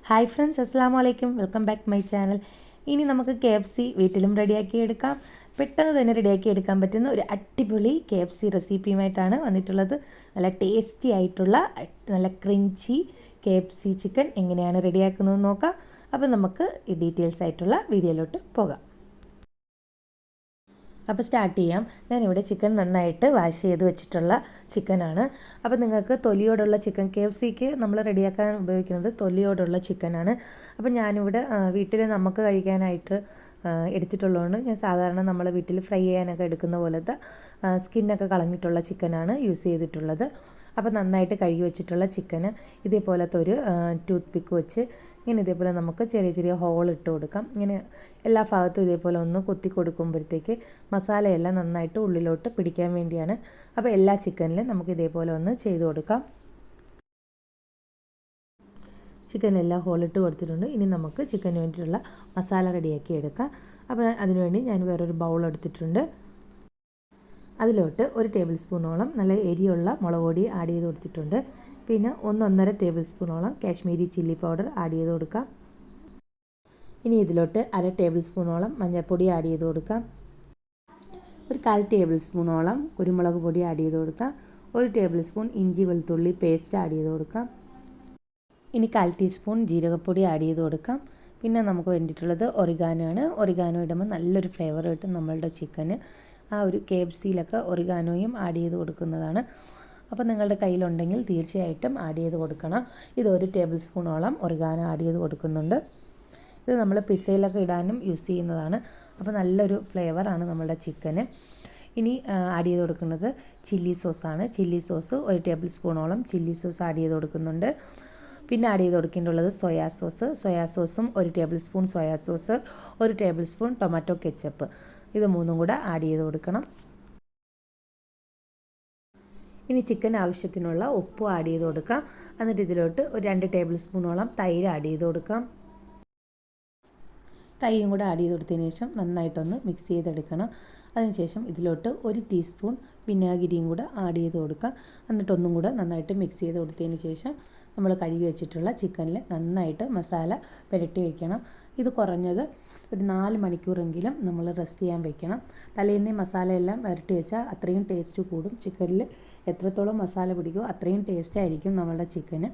Hi friends, അസ്സലാമു അലൈക്കും. Welcome back my channel. ഇനി നമുക്ക് KFC വീട്ടിലും റെഡിയാക്കി എടുക്കാം. പെട്ടെന്ന് തന്നെ റെഡിയാക്കി എടുക്കാൻ പറ്റുന്ന ഒരു അടിപൊളി KFC റെസിപ്പിയുമായിട്ടാണ് വന്നിട്ടുള്ളത്. നല്ല ടേസ്റ്റി ആയിട്ടുള്ള നല്ല ക്രഞ്ചി KFC ചിക്കൻ എങ്ങനെയാണ് റെഡിയാക്കുന്നതെന്ന് നോക്കാം. അപ്പോൾ നമുക്ക് ഈ ഡീറ്റെയിൽസ് ആയിട്ടുള്ള വീഡിയോയിലോട്ട് പോകാം. അപ്പോൾ സ്റ്റാർട്ട് ചെയ്യാം. ഞാനിവിടെ ചിക്കൻ നന്നായിട്ട് വാഷ് ചെയ്ത് വെച്ചിട്ടുള്ള ചിക്കനാണ്. അപ്പോൾ നിങ്ങൾക്ക് തൊലിയോടുള്ള ചിക്കൻ KFCക്ക് നമ്മൾ റെഡിയാക്കാൻ ഉപയോഗിക്കുന്നത് തൊലിയോടുള്ള ചിക്കനാണ്. അപ്പോൾ ഞാനിവിടെ വീട്ടിൽ നമുക്ക് കഴിക്കാനായിട്ട് എടുത്തിട്ടുള്ളതുകൊണ്ട് ഞാൻ സാധാരണ നമ്മൾ വീട്ടിൽ ഫ്രൈ ചെയ്യാനൊക്കെ എടുക്കുന്ന പോലത്തെ സ്കിന്നൊക്കെ കളഞ്ഞിട്ടുള്ള ചിക്കനാണ് യൂസ് ചെയ്തിട്ടുള്ളത്. അപ്പോൾ നന്നായിട്ട് കഴുകി വെച്ചിട്ടുള്ള ചിക്കന് ഇതേപോലത്തെ ഒരു ടൂത്ത് പിക്ക് വെച്ച് ഇങ്ങനെ ഇതേപോലെ നമുക്ക് ചെറിയ ചെറിയ ഹോൾ ഇട്ട് കൊടുക്കാം. ഇങ്ങനെ എല്ലാ ഭാഗത്തും ഇതേപോലെ ഒന്ന് കുത്തി കൊടുക്കുമ്പോഴത്തേക്ക് മസാലയെല്ലാം നന്നായിട്ട് ഉള്ളിലോട്ട് പിടിക്കാൻ വേണ്ടിയാണ്. അപ്പോൾ എല്ലാ ചിക്കനിലും നമുക്ക് ഇതേപോലെ ഒന്ന് ചെയ്ത് കൊടുക്കാം. ചിക്കനെല്ലാം ഹോളിട്ട് കൊടുത്തിട്ടുണ്ട്. ഇനി നമുക്ക് ചിക്കന് വേണ്ടിയിട്ടുള്ള മസാല റെഡിയാക്കി എടുക്കാം. അപ്പോൾ അതിനുവേണ്ടി ഞാൻ വേറൊരു ബൗൾ എടുത്തിട്ടുണ്ട്. അതിലോട്ട് 1 ടേബിൾ സ്പൂണോളം നല്ല എരിയുള്ള മുളക് പൊടി ആഡ് ചെയ്ത് കൊടുത്തിട്ടുണ്ട്. പിന്നെ 1.5 ടേബിൾ സ്പൂണോളം കാശ്മീരി ചില്ലി പൗഡർ ആഡ് ചെയ്ത് കൊടുക്കാം. ഇനി ഇതിലോട്ട് 1/2 ടേബിൾ സ്പൂണോളം മഞ്ഞൾപ്പൊടി ആഡ് ചെയ്ത് കൊടുക്കാം. ഒരു 1/4 ടേബിൾ സ്പൂണോളം കുരുമുളക് പൊടി ആഡ് ചെയ്ത് കൊടുക്കാം. 1 ടേബിൾ സ്പൂൺ ഇഞ്ചി വെളുത്തുള്ളി പേസ്റ്റ് ആഡ് ചെയ്ത് കൊടുക്കാം. ഇനി 1/4 ടീസ്പൂൺ ജീരകപ്പൊടി ആഡ് ചെയ്ത് കൊടുക്കാം. പിന്നെ നമുക്ക് വേണ്ടിയിട്ടുള്ളത് ഒറിഗാനോ ആണ്. ഒറിഗാനോ ഇടുമ്പോൾ നല്ലൊരു ഫ്ലേവർ കിട്ടും നമ്മളുടെ ചിക്കന്. ആ ഒരു KFCയിലൊക്കെ ഒറിഗാനോയും ആഡ് ചെയ്ത് കൊടുക്കുന്നതാണ്. അപ്പോൾ നിങ്ങളുടെ കയ്യിലുണ്ടെങ്കിൽ തീർച്ചയായിട്ടും ആഡ് ചെയ്ത് കൊടുക്കണം. ഇത് 1 ടേബിൾ സ്പൂണോളം ഒറിഗാനോ ആഡ് ചെയ്ത് കൊടുക്കുന്നുണ്ട്. ഇത് നമ്മൾ പിസയിലൊക്കെ ഇടാനും യൂസ് ചെയ്യുന്നതാണ്. അപ്പോൾ നല്ലൊരു ഫ്ലേവറാണ് നമ്മളുടെ ചിക്കന്. ഇനി ആഡ് ചെയ്ത് കൊടുക്കുന്നത് ചില്ലി സോസാണ്. ചില്ലി സോസ് 1 ടേബിൾ സ്പൂണോളം ചില്ലി സോസ് ആഡ് ചെയ്ത് കൊടുക്കുന്നുണ്ട്. പിന്നെ ആഡ് ചെയ്ത് കൊടുക്കേണ്ടുള്ളത് സോയാ സോസ്. സോയാ സോസും 1 table spoon soya sauce, 1 table spoon tomato ketchup, ഇത് മൂന്നും കൂടെ ആഡ് ചെയ്ത് കൊടുക്കണം. ഇനി ചിക്കൻ ആവശ്യത്തിനുള്ള ഉപ്പ് ആഡ് ചെയ്ത് കൊടുക്കാം. എന്നിട്ട് ഇതിലോട്ട് ഒരു 2 ടേബിൾ സ്പൂണോളം തൈര് ആഡ് ചെയ്ത് കൊടുക്കാം. തൈരും കൂടെ ആഡ് ചെയ്ത് കൊടുത്തതിന് ശേഷം നന്നായിട്ടൊന്ന് മിക്സ് ചെയ്തെടുക്കണം. അതിനുശേഷം ഇതിലോട്ട് 1 ടീസ്പൂൺ വിനാഗിരിയും കൂടെ ആഡ് ചെയ്ത് കൊടുക്കാം. എന്നിട്ടൊന്നും കൂടെ നന്നായിട്ട് മിക്സ് ചെയ്ത് കൊടുത്തതിന് ശേഷം നമ്മൾ കഴുകി വെച്ചിട്ടുള്ള ചിക്കനിൽ നന്നായിട്ട് മസാല പുരട്ടി വയ്ക്കണം. ഇത് കുറഞ്ഞത് ഒരു 4 മണിക്കൂറെങ്കിലും നമ്മൾ റെസ്റ്റ് ചെയ്യാൻ വെക്കണം. തലേന്നേ മസാലയെല്ലാം പുരട്ടി വെച്ചാൽ അത്രയും ടേസ്റ്റ് കൂടും. ചിക്കനിൽ എത്രത്തോളം മസാല പിടിക്കുമോ അത്രയും ടേസ്റ്റ് ആയിരിക്കും നമ്മളുടെ ചിക്കന്.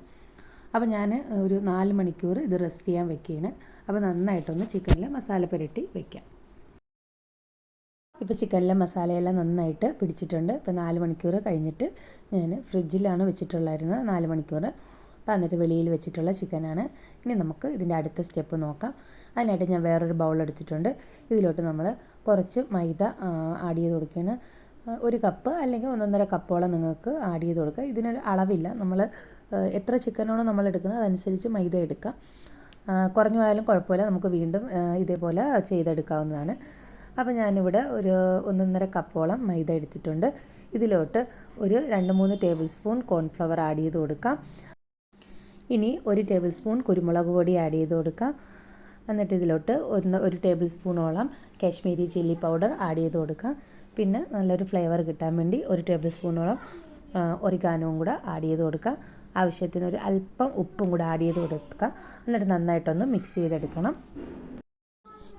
അപ്പോൾ ഞാൻ ഒരു 4 മണിക്കൂർ ഇത് റെസ്റ്റ് ചെയ്യാൻ വെക്കുകയാണ്. അപ്പോൾ നന്നായിട്ടൊന്ന് ചിക്കനിൽ മസാല പുരട്ടി വയ്ക്കാം. ഇപ്പോൾ ചിക്കനിലെ മസാലയെല്ലാം നന്നായിട്ട് പിടിച്ചിട്ടുണ്ട്. ഇപ്പോൾ 4 മണിക്കൂർ കഴിഞ്ഞിട്ട് ഞാൻ ഫ്രിഡ്ജിലാണ് വെച്ചിട്ടുള്ളായിരുന്നത്. 4 മണിക്കൂർ തന്നിട്ട് വെളിയിൽ വെച്ചിട്ടുള്ള ചിക്കനാണ്. ഇനി നമുക്ക് ഇതിൻ്റെ അടുത്ത സ്റ്റെപ്പ് നോക്കാം. അതിനായിട്ട് ഞാൻ വേറൊരു ബൗൾ എടുത്തിട്ടുണ്ട്. ഇതിലോട്ട് നമ്മൾ കുറച്ച് മൈദ ആഡ് ചെയ്ത് കൊടുക്കുകയാണ്. 1 കപ്പ് അല്ലെങ്കിൽ 1.5 കപ്പോളം നിങ്ങൾക്ക് ആഡ് ചെയ്ത് കൊടുക്കുക. ഇതിനൊരു അളവില്ല. നമ്മൾ എത്ര ചിക്കനാണോ നമ്മൾ എടുക്കുന്നത് അതനുസരിച്ച് മൈദ എടുക്കാം. കുറഞ്ഞു പോയാലും കുഴപ്പമില്ല, നമുക്ക് വീണ്ടും ഇതേപോലെ ചെയ്തെടുക്കാവുന്നതാണ്. അപ്പോൾ ഞാനിവിടെ ഒരു 1.5 കപ്പോളം മൈദ എടുത്തിട്ടുണ്ട്. ഇതിലോട്ട് ഒരു 2-3 ടേബിൾ സ്പൂൺ കോൺഫ്ലവർ ആഡ് ചെയ്ത് കൊടുക്കാം. ഇനി 1 ടേബിൾ സ്പൂൺ കുരുമുളക് പൊടി ആഡ് ചെയ്ത് കൊടുക്കാം. എന്നിട്ട് ഇതിലോട്ട് 1 ടേബിൾ സ്പൂണോളം കാശ്മീരി ചില്ലി പൗഡർ ആഡ് ചെയ്ത് കൊടുക്കാം. പിന്നെ നല്ലൊരു ഫ്ലേവർ കിട്ടാൻ വേണ്ടി 1 ടേബിൾ സ്പൂണോളം ഒറിഗാനോവും കൂടെ ആഡ് ചെയ്ത് കൊടുക്കാം. ആവശ്യത്തിന് ഒരു അല്പം ഉപ്പും കൂടെ ആഡ് ചെയ്ത് കൊടുക്കുക. എന്നിട്ട് നന്നായിട്ടൊന്ന് മിക്സ് ചെയ്തെടുക്കണം.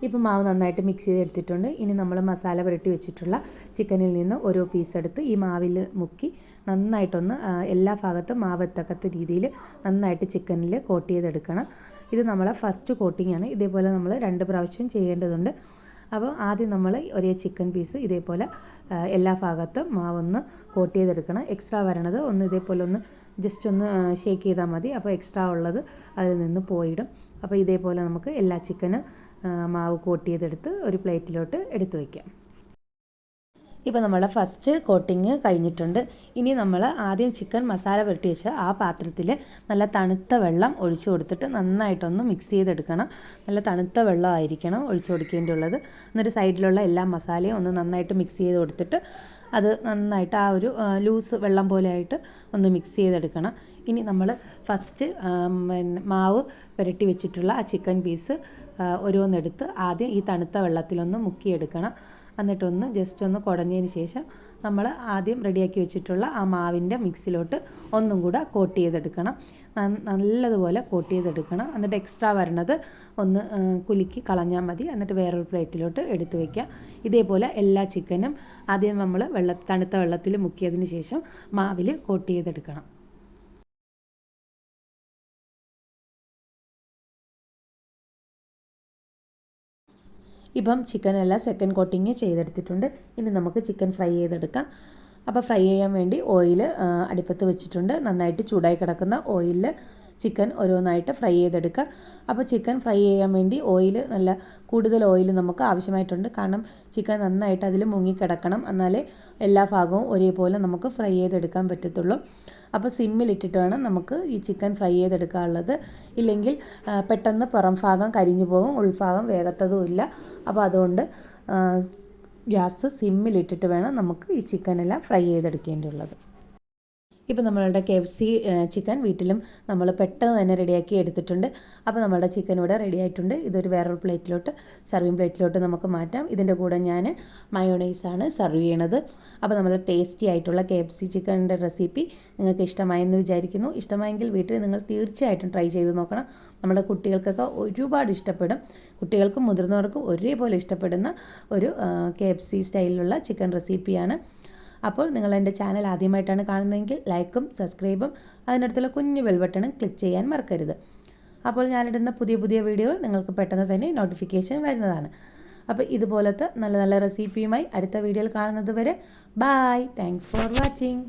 ഇപ്പോൾ മാവ് നന്നായിട്ട് മിക്സ് ചെയ്തെടുത്തിട്ടുണ്ട്. ഇനി നമ്മൾ മസാല പുരട്ടി വെച്ചിട്ടുള്ള ചിക്കനിൽ നിന്ന് ഓരോ പീസ് എടുത്ത് ഈ മാവിൽ മുക്കി നന്നായിട്ടൊന്ന് എല്ലാ ഭാഗത്തും മാവ് എത്തക്കത്ത രീതിയിൽ നന്നായിട്ട് ചിക്കനിൽ കോട്ട് ചെയ്തെടുക്കണം. ഇത് നമ്മളെ ഫസ്റ്റ് കോട്ടിങ്ങാണ്. ഇതേപോലെ നമ്മൾ 2 പ്രാവശ്യം ചെയ്യേണ്ടതുണ്ട്. അപ്പോൾ ആദ്യം നമ്മൾ ഒരേ ചിക്കൻ പീസ് ഇതേപോലെ എല്ലാ ഭാഗത്തും മാവൊന്ന് കോട്ട് ചെയ്തെടുക്കണം. എക്സ്ട്രാ വരണത് ഒന്ന് ഇതേപോലെ ഒന്ന് ജസ്റ്റ് ഒന്ന് ഷേക്ക് ചെയ്താൽ മതി. അപ്പോൾ എക്സ്ട്രാ ഉള്ളത് അതിൽ നിന്ന് പോയിടും. അപ്പോൾ ഇതേപോലെ നമുക്ക് എല്ലാ ചിക്കനും മാവ് കോട്ട് ചെയ്തെടുത്ത് ഒരു പ്ലേറ്റിലോട്ട് എടുത്ത് വയ്ക്കാം. ഇപ്പോൾ നമ്മളെ ഫസ്റ്റ് കോട്ടിങ് കഴിഞ്ഞിട്ടുണ്ട്. ഇനി നമ്മൾ ആദ്യം ചിക്കൻ മസാല പുരട്ടി വെച്ച ആ പാത്രത്തിൽ നല്ല തണുത്ത വെള്ളം ഒഴിച്ചു കൊടുത്തിട്ട് നന്നായിട്ടൊന്ന് മിക്സ് ചെയ്തെടുക്കണം. നല്ല തണുത്ത വെള്ളമായിരിക്കണം ഒഴിച്ചു കൊടുക്കേണ്ടിയുള്ളത്. എന്നിട്ട് സൈഡിലുള്ള എല്ലാ മസാലയും ഒന്ന് നന്നായിട്ട് മിക്സ് ചെയ്ത് കൊടുത്തിട്ട് അത് നന്നായിട്ട് ആ ഒരു ലൂസ് വെള്ളം പോലെ ആയിട്ട് ഒന്ന് മിക്സ് ചെയ്തെടുക്കണം. ഇനി നമ്മൾ ഫസ്റ്റ് മാവ് പുരട്ടി വെച്ചിട്ടുള്ള ആ ചിക്കൻ പീസ് ഓരോന്നെടുത്ത് ആദ്യം ഈ തണുത്ത വെള്ളത്തിലൊന്ന് മുക്കിയെടുക്കണം. എന്നിട്ടൊന്ന് ജസ്റ്റ് ഒന്ന് കുടഞ്ഞതിന് ശേഷം നമ്മൾ ആദ്യം റെഡിയാക്കി വെച്ചിട്ടുള്ള ആ മാവിൻ്റെ മിക്സിലോട്ട് ഒന്നും കൂടെ കോട്ട് ചെയ്തെടുക്കണം. നല്ലതുപോലെ കോട്ട് ചെയ്തെടുക്കണം. എന്നിട്ട് എക്സ്ട്രാ വരണത് ഒന്ന് കുലുക്കി കളഞ്ഞാൽ മതി. എന്നിട്ട് വേറൊരു പ്ലേറ്റിലോട്ട് എടുത്ത് വയ്ക്കുക. ഇതേപോലെ എല്ലാ ചിക്കനും ആദ്യം നമ്മൾ തണുത്ത വെള്ളത്തിൽ മുക്കിയതിന് ശേഷം മാവിൽ കോട്ട് ചെയ്തെടുക്കണം. ഇപ്പം ചിക്കനെല്ലാം സെക്കൻഡ് കോട്ടിങ് ചെയ്തെടുത്തിട്ടുണ്ട്. ഇനി നമുക്ക് ചിക്കൻ ഫ്രൈ ചെയ്തെടുക്കാം. അപ്പോൾ ഫ്രൈ ചെയ്യാൻ വേണ്ടി ഓയിൽ അടുപ്പത്ത് വെച്ചിട്ടുണ്ട്. നന്നായിട്ട് ചൂടായി കിടക്കുന്ന ഓയിലിൽ ചിക്കൻ ഓരോന്നായിട്ട് ഫ്രൈ ചെയ്തെടുക്കുക. അപ്പോൾ ചിക്കൻ ഫ്രൈ ചെയ്യാൻ വേണ്ടി നല്ല കൂടുതൽ ഓയിൽ നമുക്ക് ആവശ്യമായിട്ടുണ്ട്. കാരണം ചിക്കൻ നന്നായിട്ട് അതിൽ മുങ്ങിക്കിടക്കണം. എന്നാലേ എല്ലാ ഭാഗവും ഒരേപോലെ നമുക്ക് ഫ്രൈ ചെയ്തെടുക്കാൻ പറ്റത്തുള്ളൂ. അപ്പോൾ സിമ്മിലിട്ടിട്ട് വേണം നമുക്ക് ഈ ചിക്കൻ ഫ്രൈ ചെയ്തെടുക്കാനുള്ളത്. ഇല്ലെങ്കിൽ പെട്ടെന്ന് പുറം ഭാഗം കരിഞ്ഞു പോകും, ഉൾഭാഗം വേഗത്തതുമില്ല. അപ്പോൾ അതുകൊണ്ട് ഗ്യാസ് സിമ്മിലിട്ടിട്ട് വേണം നമുക്ക് ഈ ചിക്കനെല്ലാം ഫ്രൈ ചെയ്തെടുക്കേണ്ടിയുള്ളത്. ഇപ്പോൾ നമ്മളുടെ KFC ചിക്കൻ വീട്ടിലും നമ്മൾ പെട്ടെന്ന് തന്നെ റെഡിയാക്കി എടുത്തിട്ടുണ്ട്. അപ്പോൾ നമ്മളുടെ ചിക്കൻ ഇവിടെ റെഡി ആയിട്ടുണ്ട്. ഇതൊരു വേറൊരു പ്ലേറ്റിലോട്ട്, സർവിങ് പ്ലേറ്റിലോട്ട് നമുക്ക് മാറ്റാം. ഇതിൻ്റെ കൂടെ ഞാൻ മയോണൈസാണ് സെർവ് ചെയ്യണത്. അപ്പോൾ നമ്മൾ ടേസ്റ്റി ആയിട്ടുള്ള KFC ചിക്കൻ്റെ റെസിപ്പി നിങ്ങൾക്ക് ഇഷ്ടമായെന്ന് വിചാരിക്കുന്നു. ഇഷ്ടമായെങ്കിൽ വീട്ടിൽ നിങ്ങൾ തീർച്ചയായിട്ടും ട്രൈ ചെയ്ത് നോക്കണം. നമ്മുടെ കുട്ടികൾക്കൊക്കെ ഒരുപാട് ഇഷ്ടപ്പെടും. കുട്ടികൾക്കും മുതിർന്നവർക്കും ഒരേപോലെ ഇഷ്ടപ്പെടുന്ന ഒരു KFC സ്റ്റൈലിലുള്ള ചിക്കൻ റെസിപ്പിയാണ്. അപ്പോൾ നിങ്ങൾ എൻ്റെ ചാനൽ ആദ്യമായിട്ടാണ് കാണുന്നതെങ്കിൽ ലൈക്കും സബ്സ്ക്രൈബും അതിനടുത്തുള്ള കുഞ്ഞു ബെൽ ബട്ടണും ക്ലിക്ക് ചെയ്യാൻ മറക്കരുത്. അപ്പോൾ ഞാനിടുന്ന പുതിയ പുതിയ വീഡിയോകൾ നിങ്ങൾക്ക് പെട്ടെന്ന് തന്നെ നോട്ടിഫിക്കേഷൻ വരുന്നതാണ്. അപ്പോൾ ഇതുപോലത്തെ നല്ല നല്ല റെസിപ്പിയുമായി അടുത്ത വീഡിയോയിൽ കാണുന്നത് വരെ ബായ്. Thanks for watching.